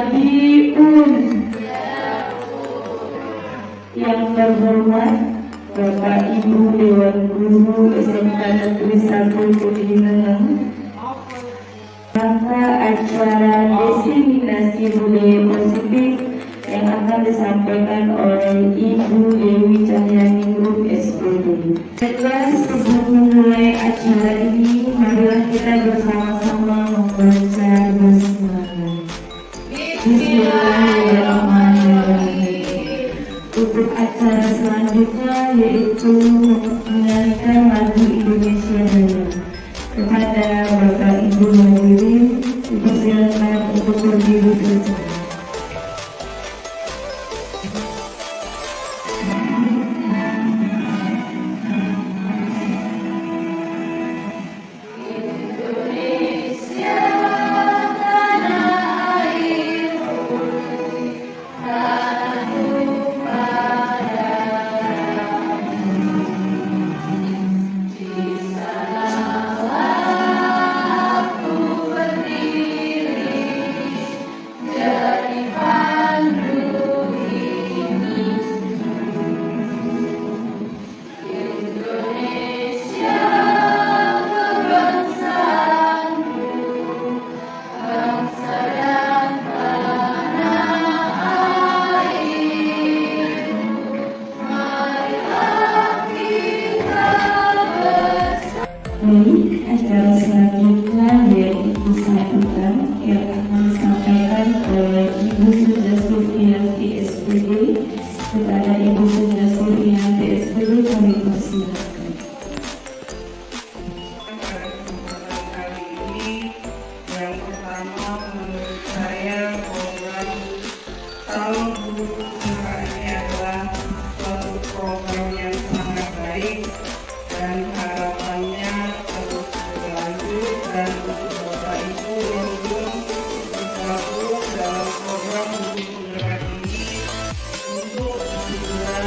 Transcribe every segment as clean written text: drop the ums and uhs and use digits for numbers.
Rabiun. Yang terhormat Bapak Ibu Dewan Guru SMK Negeri 1 Kuningan, maka acara diseminasi budaya positif yang akan disampaikan oleh Ibu Dewi Cahyani SPD. Sebelum memulai acara ini, marilah kita bersama-sama membaca basmalah. Bismillahirrahmanirrahim. Untuk acara selanjutnya yaitu menyanyikan lagu Indonesia Raya. Kepada Bapak Ibu hadirin, dipersilakan untuk berdiri bersama. Baik, acara selanjutnya yaitu sambutan yang akan disampaikan oleh Ibu Sunda Sufianti SPD. Kepada Ibu Sunda Sufianti SPD kami persilakan. Kali ini yang pertama menurut saya program Calon Guru Pusaka ini adalah suatu program yang sangat baik dan harapannya terus berlanjut, dan untuk Bapak Ibu yang belum bergabung dalam program guru penggerak ini untuk segera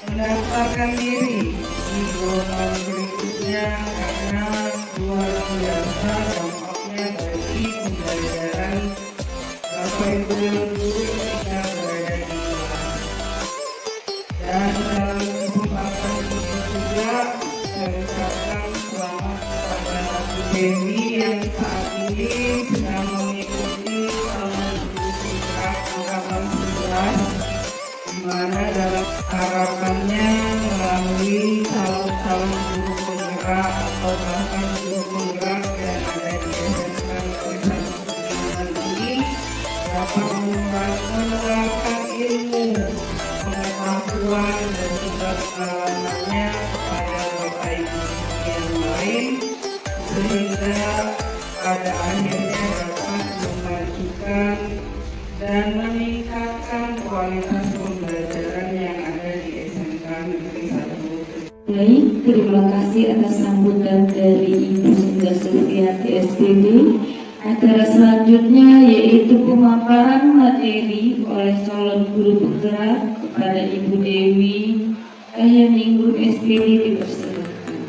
mendaftarkan diri di gelombang berikutnya, karena luar biasa dampaknya bagi pembelajaran Bapak Ibu yang guru ketika berada di kelas. Dan dalam kesempatan itu juga saya ucapkan selamat kepada Ibu Dewi yang saat ini sedang mengikuti calon guru penggerak angkatan 11, di mana dalam harapannya melalui calon guru penggerak atau bahkan guru penggerak yang ada di SMK Negeri 1 Kuningan ini dapat menularkan ilmu, pengetahuan dan juga pengalamannya kepada Bapak Ibu yang lain, sehingga pada akhirnya dapat memajukan dan meningkatkan kualitas pembelajaran yang ada di SMK Negeri 1. Baik, terima kasih atas sambutan dari Ibu Sunda Sufianti SPD. Acara selanjutnya yaitu pemaparan materi oleh calon guru penggerak kepada Ibu Dewi Cahyani SPD dipersilakan.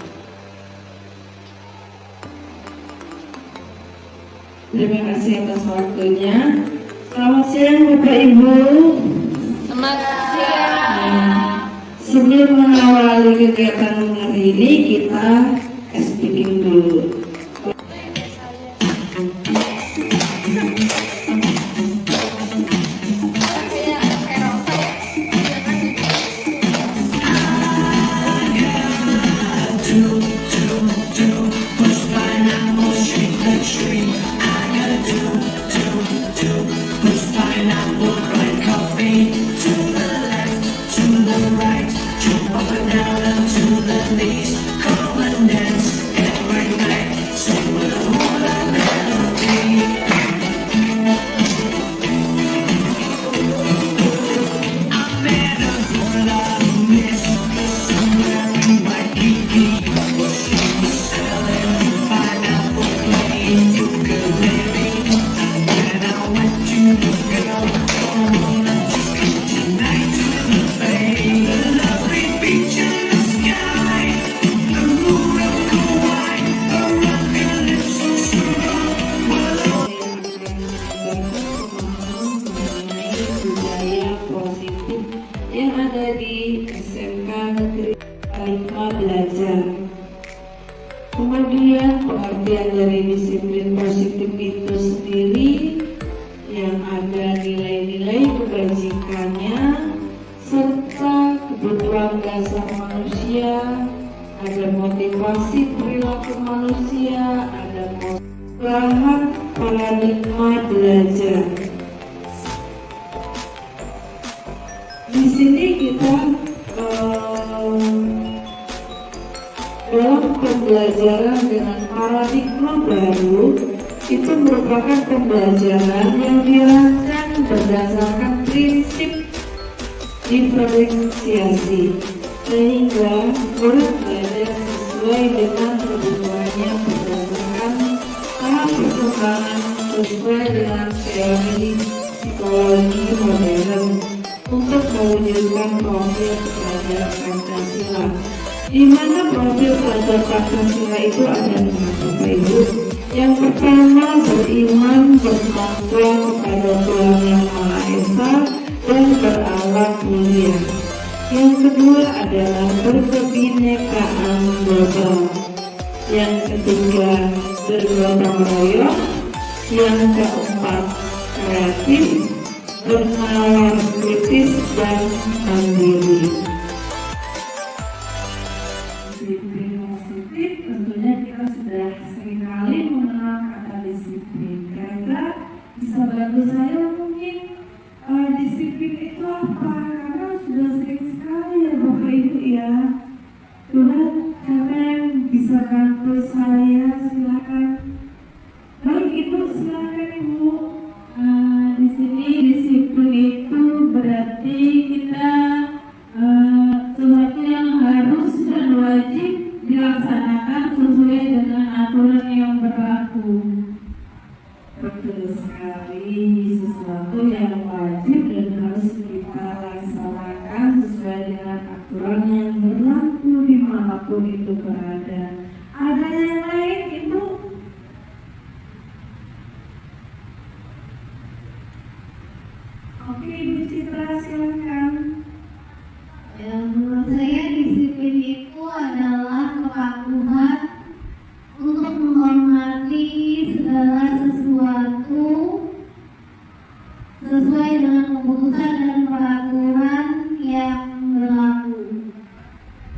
Terima kasih atas waktunya. Selamat siang Bapak Ibu. Selamat siang. Sebelum mengawali kegiatan hari ini, kita speaking dulu. yang ada di SMK Negeri 5 Belajar. Kemudian pengertian dari disiplin positif itu sendiri yang ada nilai-nilai kebajikannya serta kebutuhan dasar manusia, ada motivasi perilaku manusia, ada perubahan paradigma belajar. Di sini kita dalam pembelajaran dengan paradigma baru itu merupakan pembelajaran yang dirancang berdasarkan prinsip diferensiasi sehingga murid belajar sesuai dengan kebutuhannya berdasarkan tahap perkembangan sesuai dengan teori psikologi modern untuk mewujudkan profil pelajar Pancasila, di mana profil pelajar Pancasila itu ada 5, Bapak Ibu. Yang pertama, beriman bertakwa kepada Tuhan Yang Maha Esa dan berakhlak mulia. Yang kedua adalah berkebinekaan global. Yang ketiga, bergotong royong. Yang keempat, kreatif, bernalar kritis dan mandiri. Disiplin positif tentunya kita sudah seringkali mengenal kata disiplin. Kira-kira bisa bantu saya mungkin disiplin itu apa? Karena sudah sering sekali ya Bapak Ibu ya. Tuhan, siapa yang bisa bantu saya? Silakan. Baik Ibu, silakan Ibu. Di sini disiplin itu berarti kita sesuatu yang harus dan wajib dilaksanakan sesuai dengan aturan yang berlaku. Betul sekali, sesuatu yang wajib dan harus kita laksanakan sesuai dengan aturan yang berlaku dimanapun itu berada. Ada yang lain Ibu? Oke, Ibu Citra silakan. Ya, menurut saya disiplin itu adalah kepatuhan untuk menghormati segala sesuatu sesuai dengan keputusan dan peraturan yang berlaku.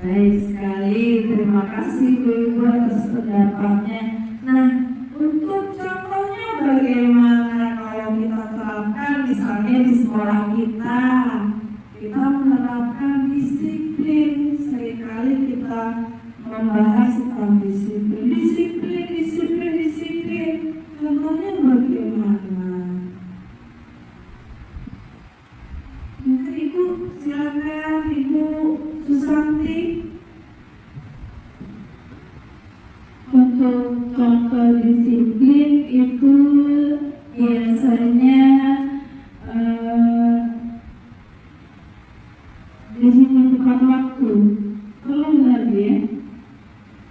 Baik sekali, terima kasih Bu Ibu atas pendapatnya. Nah, untuk contohnya bagaimana kalau kita terapkan misalnya di sekolah kita menerapkan disiplin. Seringkali kita membahas tentang disiplin. Contohnya bagaimana? Mungkin Ibu silakan, Ibu Susanti. Untuk contoh disiplin itu biasanya disiplin tepat waktu. Perlu nggak ya?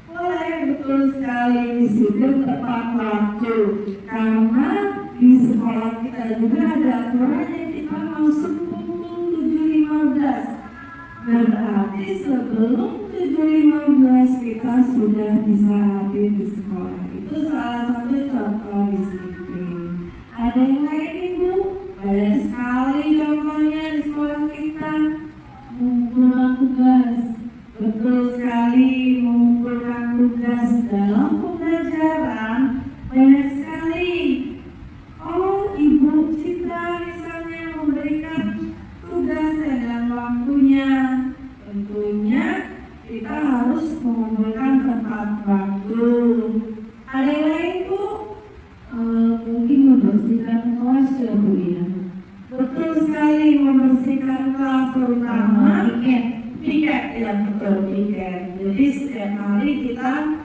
Boleh, betul sekali, disiplin tepat waktu. Karena di sekolah kita juga ada aturannya, kita masuk pukul 7.15. Berarti sebelum 7.15 kita sudah bisa hadir di sekolah. Itu salah satu contoh disiplin. Ada yang lain Ibu? Banyak sekali contohnya di sekolah kita. Mengumpulkan tugas. Betul sekali, mengumpulkan tugas dalam pembelajaran banyak sekali. Oh, Ibu Citra misalnya memberikan tugas dan waktunya. Tentunya kita harus mengumpulkan tepat waktu. Ada yang lain Bu? Mungkin membersihkan kelas ya Bu ya. Betul sekali, membersihkan kelas terutama piket ya, betul piket. Jadi setiap hari kita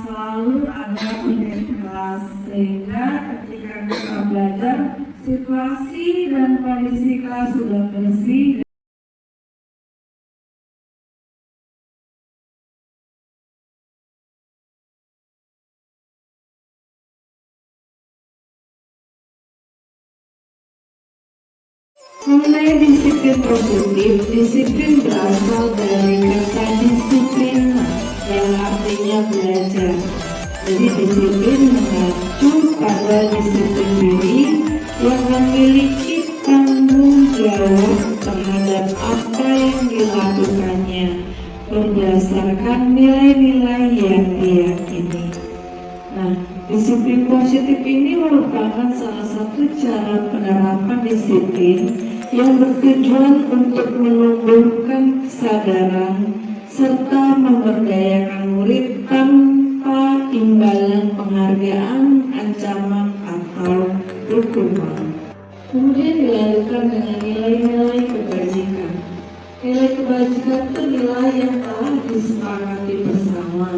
selalu ada piket kelas sehingga ketika kita belajar situasi dan kondisi kelas sudah bersih. Mengenai disiplin positif, disiplin berasal dari kata disiplin yang artinya belajar. Jadi disiplin mengacu pada disiplin diri yang memiliki tanggung jawab terhadap apa yang dilakukannya berdasarkan nilai-nilai yang diyakini. Nah, disiplin positif ini merupakan salah satu cara penerapan disiplin yang bertujuan untuk menumbuhkan kesadaran serta memberdayakan murid tanpa imbalan penghargaan, ancaman, atau hukuman. Kemudian dilanjutkan dengan nilai-nilai kebajikan. Nilai kebajikan itu nilai yang telah disepakati bersama,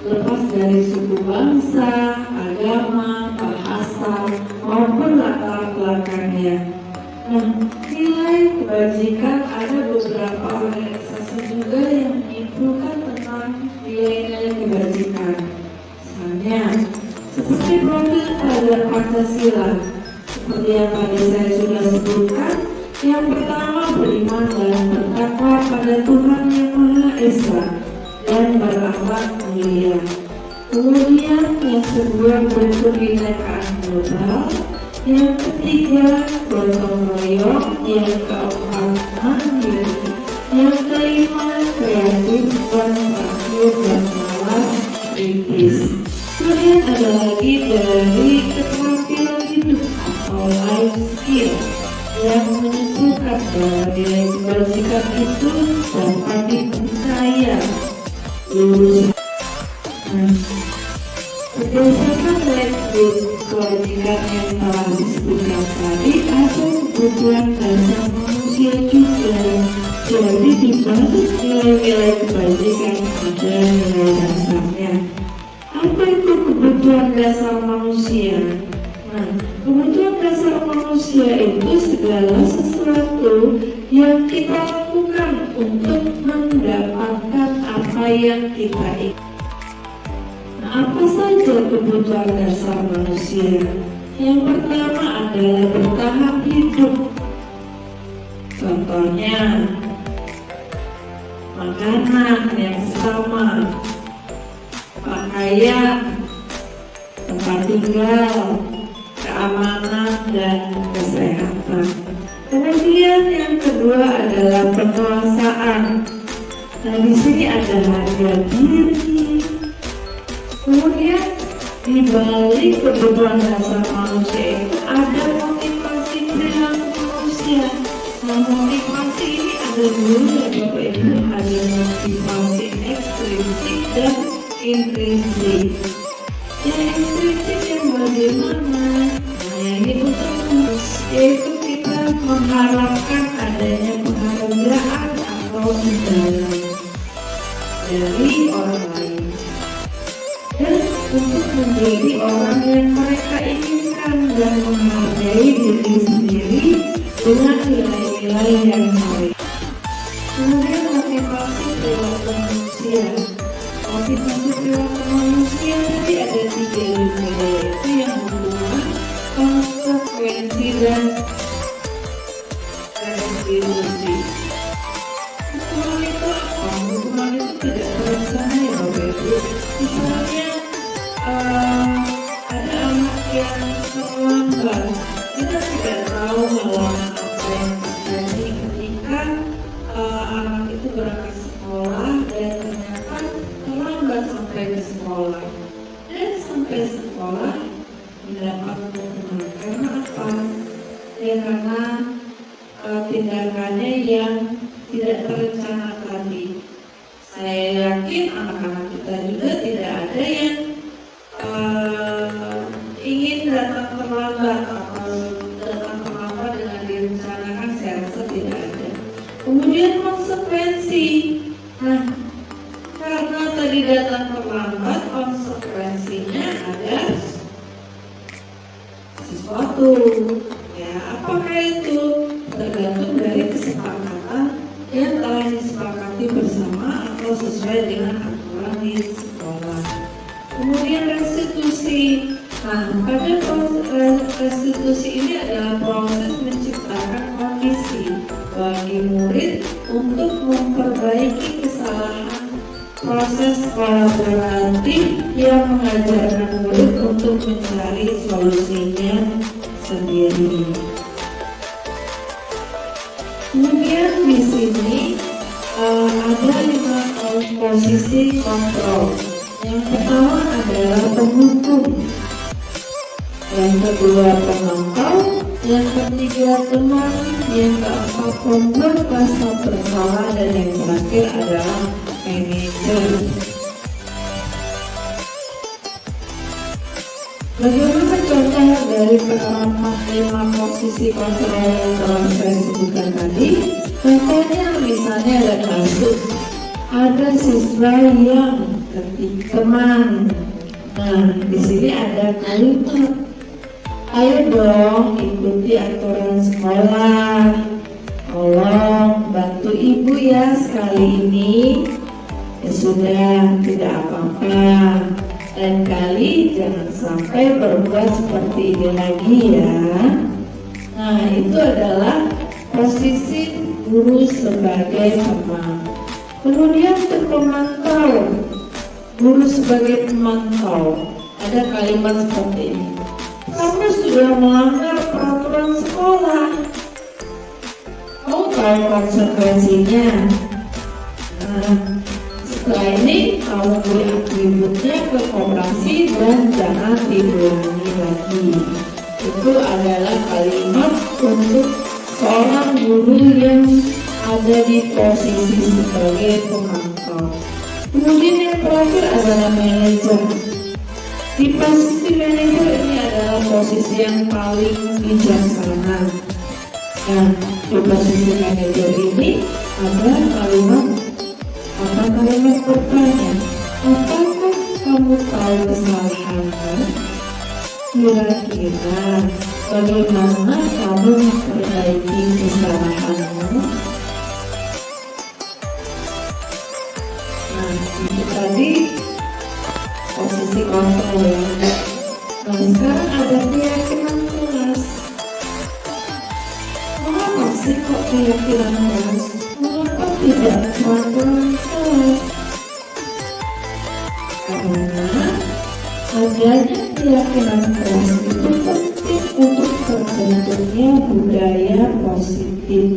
lepas dari suku bangsa, agama, bahasa, maupun latar belakangnya. Nah, nilai kebajikan ada beberapa organisasi juga yang menyimpulkan tentang nilai-nilai kebajikan. Misalnya, seperti profil pada Pancasila, seperti yang tadi saya sudah sebutkan, yang pertama beriman dan bertakwa pada Tuhan Yang Maha Esa dan berakhlak mulia. Kemudian yang kedua berkebinekaan global, yang ketiga gotong royong, yang keempat mandiri, yang kelima kreatif, dan terakhir dan malas kritis. Kemudian ada lagi dari keterampilan hidup atau life skill yang menunjukkan bahwa nilai kebajikan itu dapat dipercaya lulus. Berdasarkan nilai kebajikan yang telah disebutkan tadi, ada kebutuhan dasar manusia juga. Jadi di balik nilai-nilai kebajikan ada nilai dasarnya. Apa itu kebutuhan dasar manusia? Nah, kebutuhan dasar manusia itu segala sesuatu yang kita lakukan untuk mendapatkan apa yang kita ingin. Nah, apa saja kebutuhan dasar manusia? Yang pertama adalah bertahan hidup. Contohnya, makanan yang sama, pakaian, tempat tinggal, keamanan, dan kesehatan. Kemudian yang kedua adalah penguasaan. Nah, di sini ada harga diri. Kemudian di balik kebutuhan dasar manusia itu ada motivasi perilaku manusia. Nah, motivasi ini ada dua ya Bapak Ibu, ada motivasi ekstrinsik dan intrinsik. Yang intrinsik yang bagaimana? Nah, ini utama, yaitu kita mengharapkan adanya penghargaan atau imbalan dari orang lain, dan untuk menjadi orang yang mereka inginkan dan menghargai diri sendiri dengan nilai-nilai yang baik. Kemudian motivasi perilaku manusia. Motivasi perilaku manusia tadi ada 3 nilai, yaitu yang hubungan, konsekuensi, dan retribusi. Hukuman itu apa? Hukuman itu tidak berencana ya Bapak Ibu. Misalnya ada anak yang terlambat, kita tidak tahu bahwa apa yang terjadi ketika anak itu berangkat sekolah dan ternyata terlambat sampai ke sekolah, dan sampai sekolah mendapat hukuman. Karena apa? Ya karena tindakannya yang tidak terencana tadi. Saya yakin anak-anak kita juga tidak ada yang ingin datang terlambat atau datang terlambat dengan direncanakan. Saya rasa tidak ada. Kemudian konsekuensi. Nah, karena tadi datang terlambat, konsekuensinya ada sesuatu. Ya, apakah itu? Tergantung dari kesepakatan yang telah disepakati bersama atau sesuai dengan aturan di sekolah. Kemudian restitusi. Nah, pada proses restitusi ini adalah proses menciptakan kondisi bahwa bagi murid untuk memperbaiki kesalahan proses kolaboratif yang mengajarkan murid untuk mencari solusinya sendiri. Kemudian di sini ada 5 posisi kontrol. Yang pertama adalah penghukum, yang kedua penonton, yang ketiga teman, yang keempat pembuat rasa bersalah, dan yang terakhir adalah manajer. Bagaimana contoh dari penerapan 5 posisi kontrol yang telah saya sebutkan tadi? Contohnya misalnya ada kasus, ada siswa yang ketik teman. Nah, di sini ada kalimat, ayo dong ikuti aturan sekolah. Tolong bantu ibu ya sekali ini. Ya sudah, tidak apa-apa. Lain kali jangan sampai berbuat seperti ini lagi ya. Nah, itu adalah posisi guru sebagai teman. Kemudian untuk pemantau, guru sebagai pemantau, ada kalimat seperti ini. Kamu sudah melanggar peraturan sekolah. Kamu tahu konsekuensinya. Nah, setelah ini kamu beri atributnya ke koperasi dan jangan diulangi lagi. Itu adalah kalimat untuk seorang guru yang ada di posisi sebagai pemantau. Kemudian yang terakhir adalah manajer. Di posisi manajer ini adalah posisi yang paling bijaksana. Nah, di posisi manajer ini ada kalimat bertanya, apakah kamu tahu kesalahanmu? Kira-kira bagaimana kamu memperbaiki kesalahanmu? Nah, itu tadi posisi kontrol ya. Nah, sekarang ada keyakinan kelas. Mengapa sih kok keyakinan kelas? Mengapa tidak peraturan kelas? Karena adanya keyakinan kelas itu penting untuk terbentuknya budaya positif.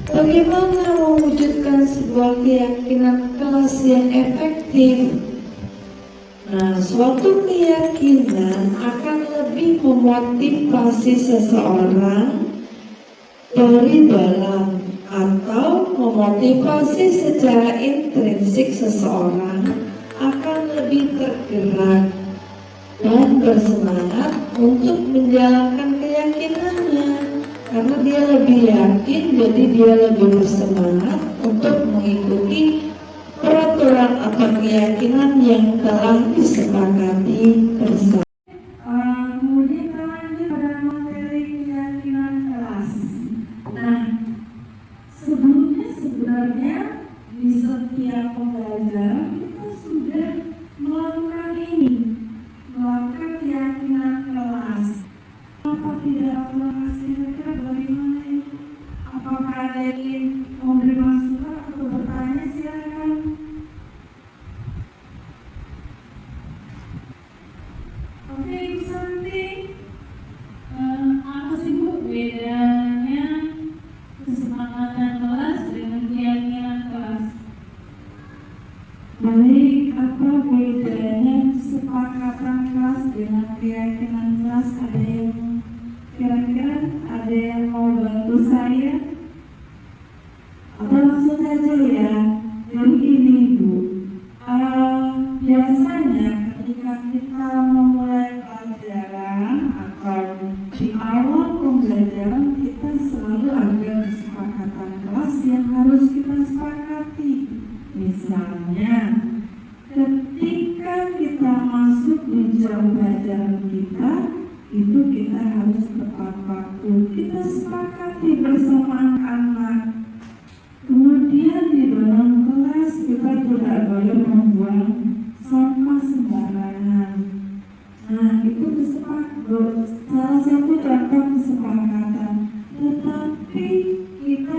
Bagaimana mewujudkan sebuah keyakinan kelas yang efektif? Nah, suatu keyakinan akan lebih memotivasi seseorang dari dalam atau memotivasi secara intrinsik seseorang akan lebih tergerak dan bersemangat untuk menjalankan keyakinannya. Karena dia lebih yakin, jadi dia lebih bersemangat untuk mengikuti peraturan atau keyakinan yang telah disepakati bersama. Kemudian lanjut pada materi keyakinan kelas. Nah, sebelumnya sebenarnya di setiap pembelajaran kita sudah melakukan ini, melakukan keyakinan kelas. Apa tidak kelas kira-kira bagaimana ini? Apakah ada yang ingin memberi masukan atau bertanya? Silakan. Oke, Ibu Santi, apa sih Bu bedanya kesepakatan kelas dengan keyakinan kelas? Baik, apa bedanya kesepakatan kelas dengan keyakinan kelas? Ada yang kira-kira ada yang mau bantu saya? Atau langsung saja ya. Jadi ini Bu, biasanya ketika kita memulai pelajaran atau di awal pembelajaran kita selalu ada kesepakatan kelas yang harus kita sepakati. Misalnya, ketika kita masuk di jam pelajaran kita, itu kita harus tepat waktu. Kita sepakati bersama anak-anak. Kemudian di dalam kelas kita tidak boleh membuang sampah sembarangan. Nah, itu salah satu contoh kesepakatan. Tetapi kita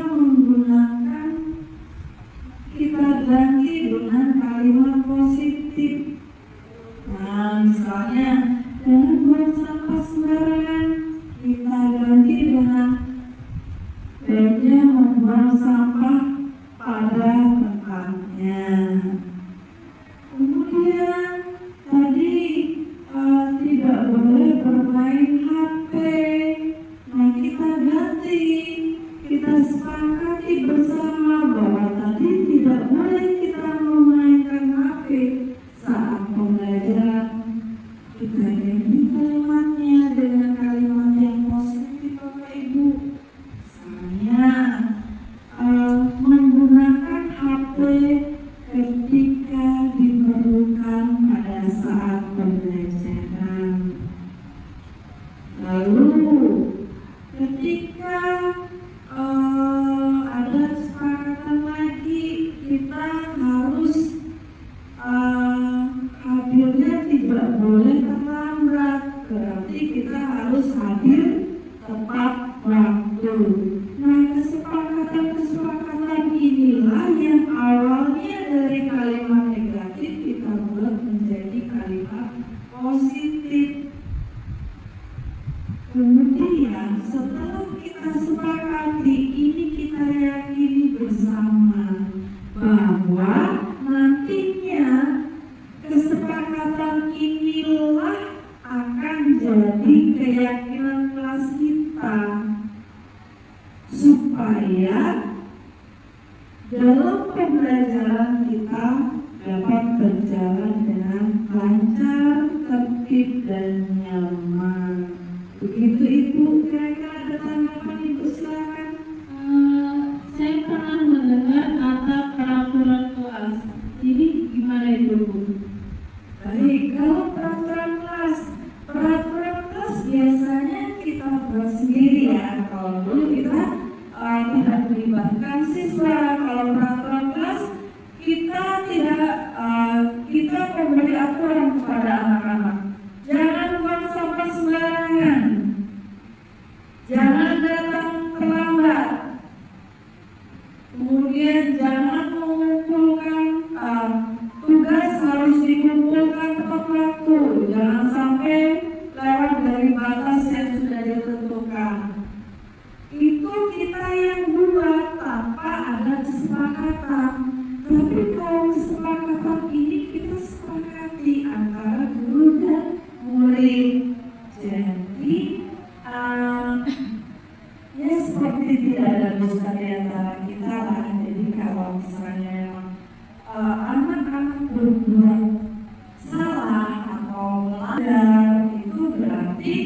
sebaiknya membuang sampah pada tempatnya. Kemudian tadi tidak boleh bermain HP. Nah, kita ganti, kita sepakati bersama bahwa tadi tidak boleh kita memainkan HP saat pembelajaran. Kita ganti kalimatnya dengan kalimat yang positif, Bapak Ibu. Misalnya menggunakan HP ketika diperlukan pada saat pembelajaran. Lalu ketika ada kesepakatan lagi, kita harus hadirnya tidak boleh terlambat. Berarti kita harus hadir tepat waktu. Nah, kesepakatan inilah yang awalnya dari kalimat negatif kita buat menjadi kalimat positif. Kemudian setelah kita sepakati ini, kita yakini bersama bahwa nantinya kesepakatan inilah akan jadi keyakinan kelas kita, supaya dalam pembelajaran kita dapat berjalan dengan lancar, tertib, dan nyaman. Begitu Ibu, kira-kira ada tanggapan Ibu, silakan. Saya pernah mendengar kata peraturan kelas. Jadi gimana itu, Bu? Baik, kalau peraturan kelas biasanya kita buat sendiri ya. Kalau dulu kita tidak melibatkan siswa. Kalau peraturan kelas kita tidak kita memberi aturan kepada anak-anak. Jangan buang sampah sembarangan. Jangan datang terlambat. Kemudian jangan mengumpulkan tugas harus dikumpulkan tepat waktu. Jangan sampai lewat dari batas yang sudah ditentukan. Itu kita yang buat tanpa ada kesepakatan. Tapi kalau kesepakatan ini kita sepakati antara guru dan murid. Jadi ya seperti tidak ada dusta di antara kita lah. Jadi kalau misalnya anak-anak berbuat salah atau melanggar, itu berarti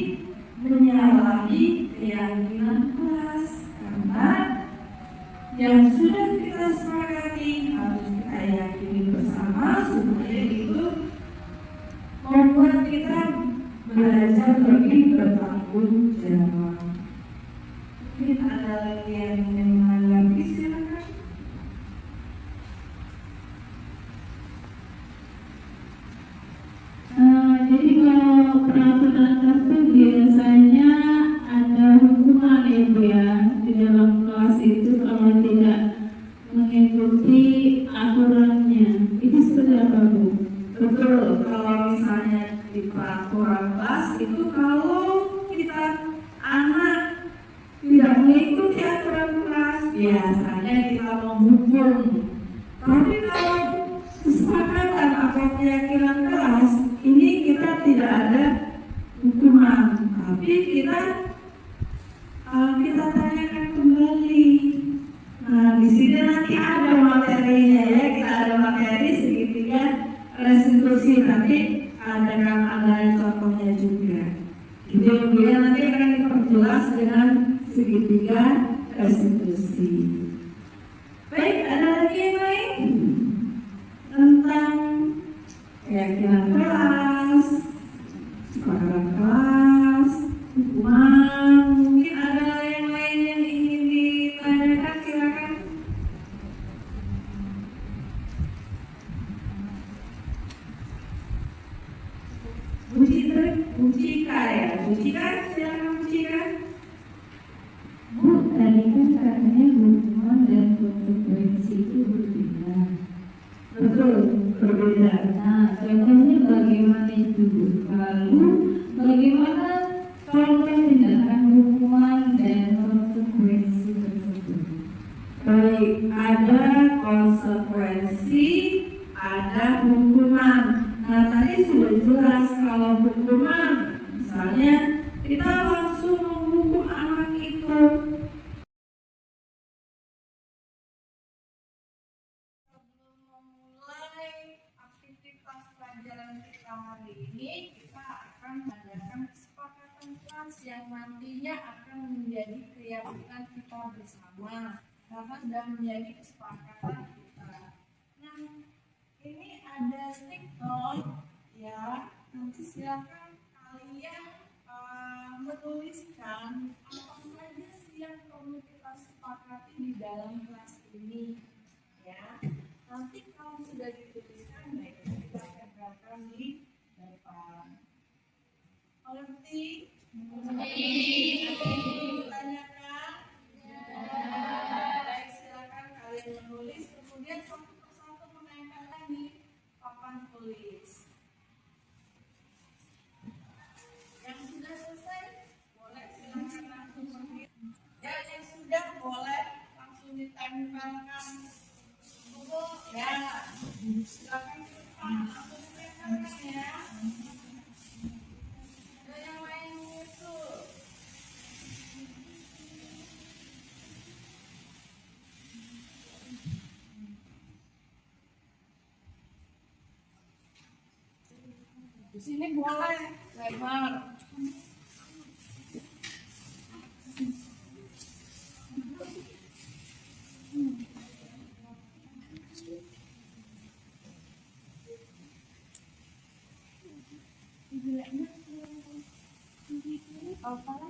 menyalahi keyakinan kelas, karena yang sudah kita sepakati harus kita yakini bersama supaya itu membuat kita belajar lebih bertanggung jawab. Mungkin ada lagi yang ingin menanggapi, silakan. Jadi kalau peraturan kelas itu biasanya ada hukuman ya, Bu ya, di dalam kelas itu kalau tidak mengikuti aturannya. Itu seperti apa, Bu? Betul, kalau misalnya di peraturan kelas itu kalau kita anak tidak mengikuti aturan kelas, biasanya kita menghukum. Tapi kalau kesepakatan atau keyakinan kelas, ini kita tidak ada hukuman, tapi kita tanyakan kembali. Nah, di sini nanti ada materinya ya, kita ada materi segitiga restitusi, nanti ada contohnya juga. Kemudian nanti akan diperjelas dengan segitiga restitusi. Baik, ada lagi yang lain tentang keyakinan kelas, kesepakatan kelas, hukuman. Mungkin ada yang lain yang ingin ditanyakan, silakan. Bu Cika ya, Bu Cika, silakan Bu Cika. Bu, tadi kan katanya hukuman dan konsekuensi itu berbeda. Betul, berbeda. Nah, contohnya bagaimana itu, Bu? Lalu bagaimana contoh tindakan hukuman dan konsekuensi tersebut? Baik, ada konsekuensi, ada hukuman. Nah, tadi sudah jelas kalau hukuman, misalnya kita langsung menghukum anak itu. Sebelum memulai aktivitas pelajaran kita hari ini, kita akan mengadakan kesepakatan kelas yang nantinya akan menjadi keyakinan kita bersama karena sudah menjadi kesepakatan kita. Nah, ini ada stick note ya. Nanti silakan kalian menuliskan apa saja sih yang perlu kita sepakati di dalam kelas ini. Ya, nanti kalau sudah dituliskan, baik kita tempelkan di depan. Mengerti? Ditanyakan? Baik, silakan kalian menulis, kemudian satu persatu menempelkan di papan tulis. Yang sudah selesai, boleh silakan langsung pergi. Ya, yang sudah boleh langsung ditempelkan. Ya, silakan langsung ditempelkan ya. Ada yang lain nyusul. Di sini boleh lebar. Apa?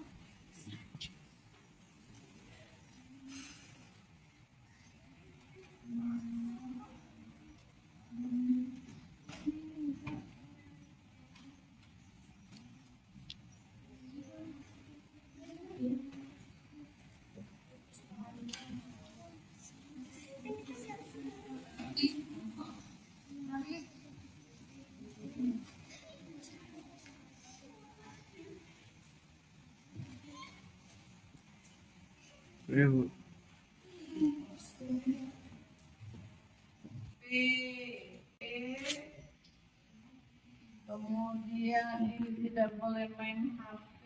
Kemudian ini tidak boleh main HP,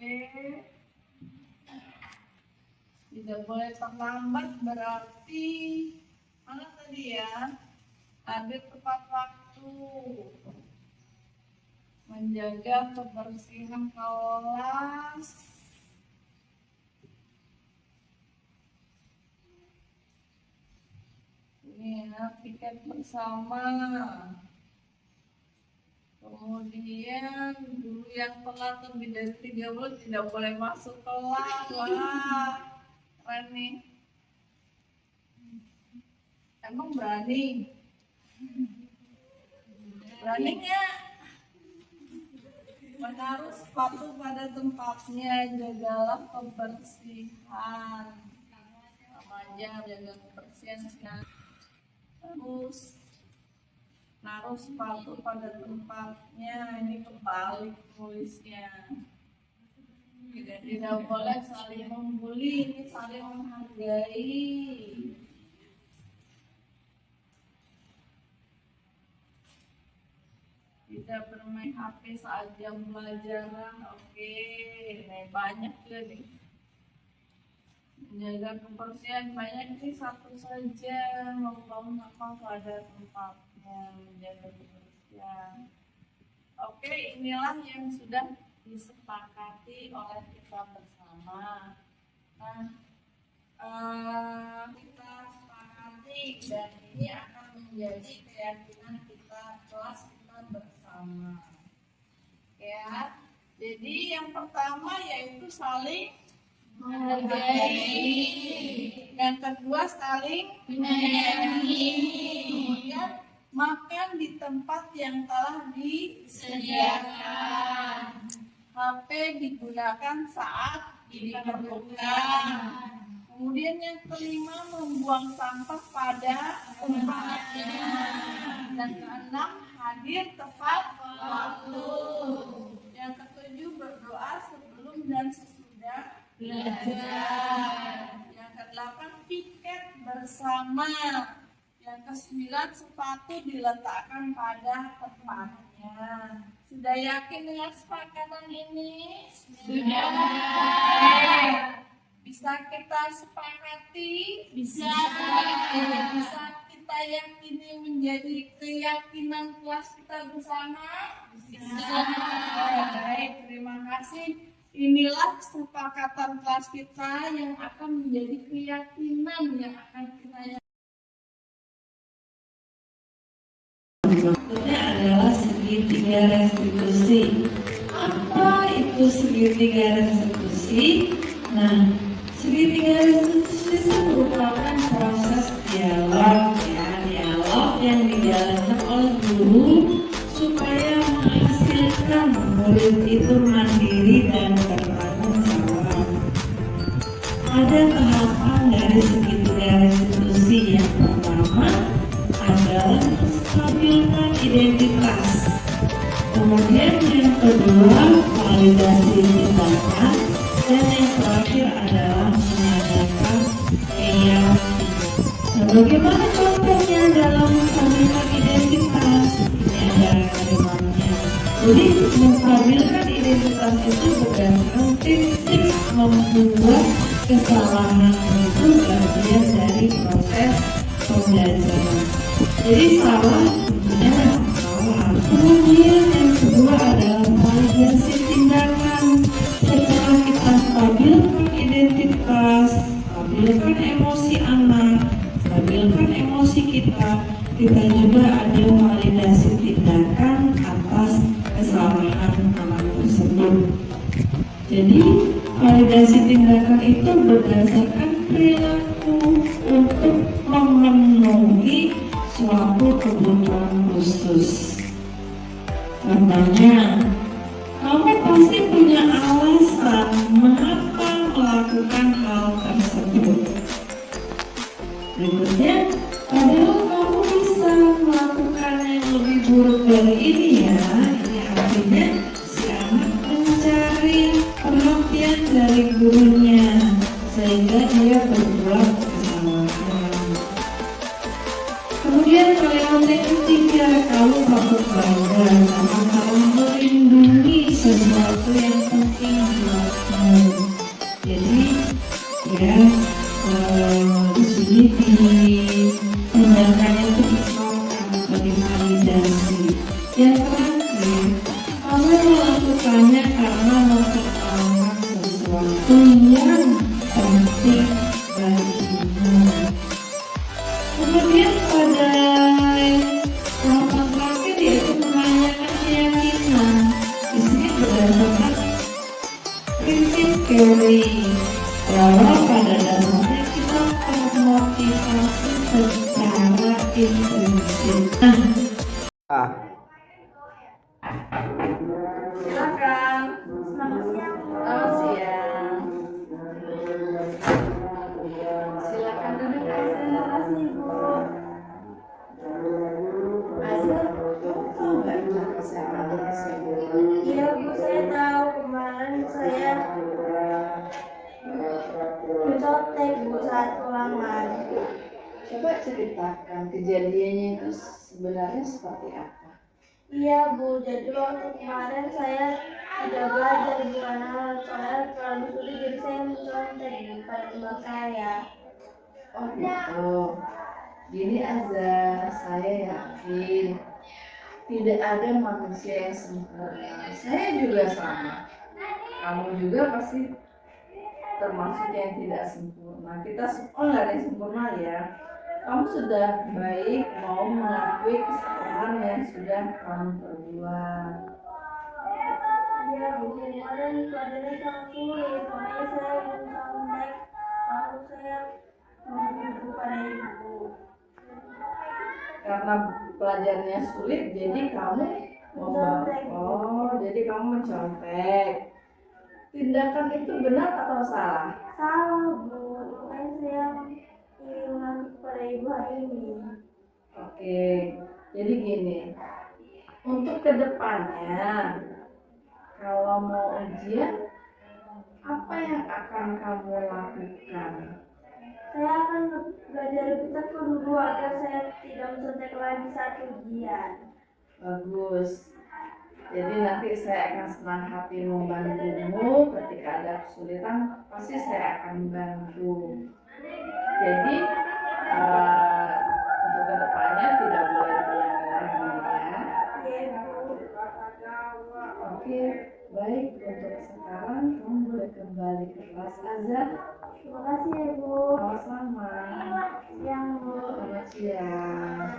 tidak boleh terlambat, berarti mana tadi ya, hadir tepat waktu, menjaga kebersihan kelas, ini ya, piket bersama. Kemudian guru yang telat lebih dari 30 tidak boleh masuk kelas. Wah, keren nih. Emang berani? Berani nggak? Menaruh sepatu pada tempatnya, jagalah kebersihan. Sama aja jaga kebersihan. Terus naruh sepatu pada tempatnya, ini kebalik tulisnya. Tidak boleh saling membuli, ini saling menghargai. Tidak bermain HP saat jam pelajaran. Oke, ini banyak juga nih. Menjaga kebersihan banyak sih, satu saja, membuang sampah pada tempatnya, menjaga kebersihan. Oke, inilah yang sudah disepakati oleh kita bersama. Nah, kita sepakati dan ini akan menjadi keyakinan kita, kelas kita bersama. Ya, jadi yang pertama yaitu saling menghargai. Yang kedua saling menyayangi. Kemudian makan di tempat yang telah disediakan. HP digunakan saat diperlukan. Kemudian yang kelima membuang sampah pada tempatnya. Dan keenam hadir tepat waktu. Yang ketujuh berdoa sebelum dan sesudah belajar. Yang kedelapan piket bersama. Yang ke-9, sepatu diletakkan pada tempatnya. Sudah yakin dengan kesepakatan ini? Sudah. Bisa kita sepakati? Bisa. Bisa kita yakini menjadi keyakinan kelas kita bersama? Bisa. Baik, terima kasih. Inilah kesepakatan kelas kita yang akan menjadi keyakinan yang akan kita yakini. Maksudnya adalah segitiga restitusi. Apa itu segitiga restitusi? Nah, segitiga restitusi itu merupakan proses dialog yang dijalankan oleh guru supaya menghasilkan murid itu mandiri dan bertanggung jawab. Ada tahapan dari segitiga restitusi. Yang pertama adalah menstabilkan identitas. Kemudian yang kedua, validasi tindakan, dan yang terakhir adalah mengadakan keyakinan. Nah, bagaimana contohnya dalam menstabilkan identitas? Ini ada kalimatnya. Jadi menstabilkan identitas itu berdasarkan prinsip membuat kesalahan itu bagian dari proses pembelajaran. Jadi salah tentunya salah. Kemudian yang kedua adalah validasi tindakan. Setelah kita stabilkan identitas, stabilkan emosi anak, stabilkan emosi kita juga ada validasi tindakan atas kesalahan anak tersebut. Jadi validasi tindakan itu berdasarkan perilaku untuk memenuhi suatu kebutuhan khusus. Contohnya, kamu pasti punya alasan mengapa melakukan hal tersebut. Berikutnya, padahal kamu bisa melakukan yang lebih buruk dari ini ya. Ini artinya si anak mencari perhatian dari gurunya sehingga dia berbuat kesalahan. Kemudian kalimat yang ketiga, kamu patut bangga karena kamu melindungi sesuatu yang penting buatmu. Jadi ya di sini tindakannya itu diserahkan sebagai validasi. Yang terakhir, kamu melakukannya karena mempertahankan sesuatu yang penting bagimu. Kemudian pada tahapan terakhir yaitu menanyakan keyakinan. Di sini berdasarkan prinsip teori bahwa pada dasarnya kita termotivasi secara intrinsik. Silakan. Selamat siang. Selamat siang. Silakan duduk. Terima kasih, Bu. Azza, kamu tahu nggak kenapa saya panggil ke sini? Iya Bu, saya tahu kemarin saya mencontek Bu saat ulangan. Coba ceritakan kejadiannya itu sebenarnya seperti apa? Iya Bu, jadi waktu kemarin saya tidak belajar Bu karena soalnya terlalu sulit, jadi saya mencontek pada teman saya. Oh gitu. Gini Azza, saya yakin tidak ada manusia yang sempurna. Saya juga sama. Kamu juga pasti termasuk yang tidak sempurna. Kita semua nggak ada yang sempurna ya. Kamu sudah baik mau mengakui kesalahan yang sudah kamu perbuat. Iya Bu, kemarin pelajarannya sangat sulit, makanya saya mencontek lalu saya mengaku pada Ibu. Karena pelajarannya sulit, jadi kamu jadi kamu mencontek. Tindakan itu benar atau salah? Salah Bu, makanya saya ingin mengaku pada Ibu hari ini. Oke, jadi gini, untuk kedepannya, kalau mau ujian, apa yang akan kamu lakukan? Saya akan belajar belajar pintarku dulu agar saya tidak mencontek lagi saat ujian. Bagus. Jadi nanti saya akan senang hati membantumu ketika ada kesulitan, pasti saya akan bantu. Jadi untuk kedepannya tidak boleh diulang lagi ya. Iya, Bu. Oke, baik, untuk sekarang kamu boleh kembali ke kelas Azhar. Terima kasih ya, Bu. Sama-sama. Siang, Bu. Selamat siang.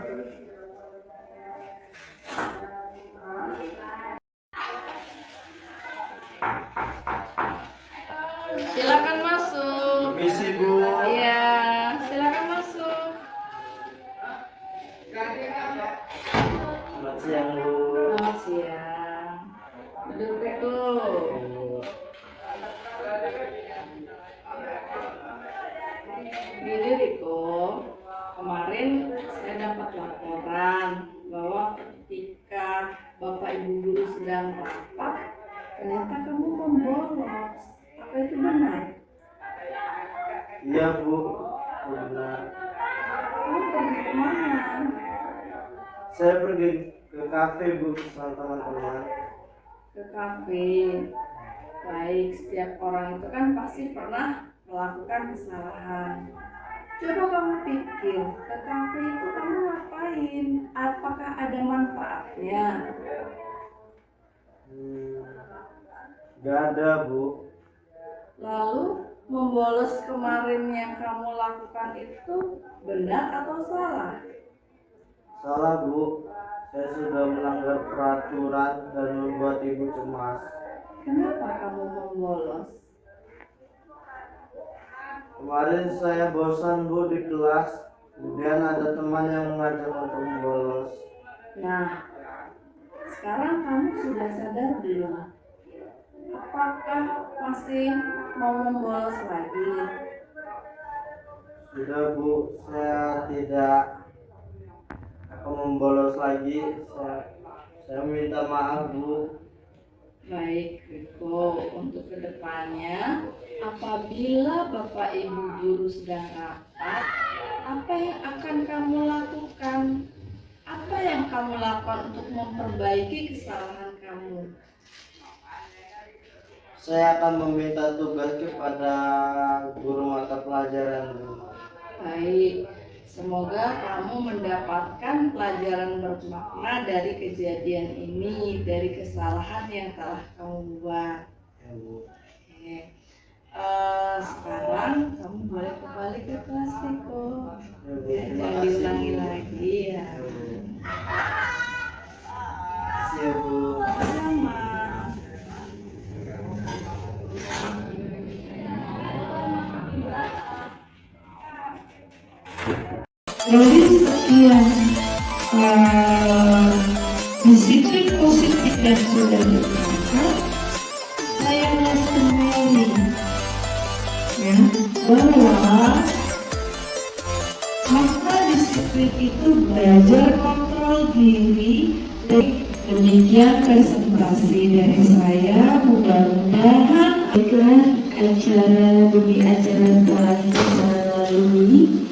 Silakan masuk. Permisi Bu. Iya, silakan masuk. Selamat siang Bu. Selamat siang. Duduk dulu. Gini Riko, kemarin saya dapat laporan bahwa ketika Bapak Ibu guru sedang rapat, ternyata kamu membolos. Apa itu benar? Iya Bu. Benar. Kamu pergi kemana? Saya pergi ke kafe Bu sama teman-teman. Ke kafe. Baik, setiap orang itu kan pasti pernah melakukan kesalahan. Coba kamu pikir, ke kafe itu kamu ngapain? Apakah ada manfaatnya? Gak ada Bu. Lalu membolos kemarin yang kamu lakukan itu benar atau salah? Salah Bu. Saya sudah melanggar peraturan dan membuat Ibu cemas. Kenapa kamu membolos? Kemarin saya bosan Bu di kelas. Kemudian ada teman yang mengajak untuk membolos. Nah, sekarang kamu sudah sadar belum? Apakah masih mau membolos lagi? Sudah Bu, saya tidak akan membolos lagi. Saya minta maaf Bu. Baik, Riko, untuk kedepannya, apabila Bapak Ibu guru sedang rapat, apa yang akan kamu lakukan? Apa yang kamu lakukan untuk memperbaiki kesalahan kamu? Saya akan meminta tugas kepada guru mata pelajaran Bu. Baik, semoga kamu mendapatkan pelajaran bermakna dari kejadian ini, dari kesalahan yang telah kamu buat. Ya Bu. Oke. Sekarang kamu boleh kembali ke kelas Riko. Ya, Bu. Ya, Terima jangan kasih, diulangi Bu. lagi ya. Ya, Bu. Terima kasih ya Bu. Sama. Jadi sekian disiplin positif yang sudah diterapkan, saya kembali ya bahwa makna disiplin itu belajar kontrol diri. Demikian presentasi dari saya. Mudah-mudahan acara demi acara telah kita lalui.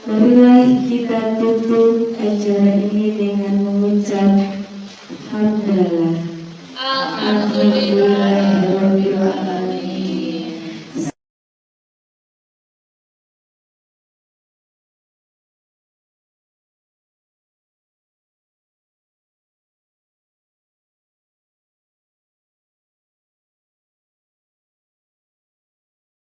Marilah kita tutup acara ini dengan mengucap hamdalah. Alhamdulillah.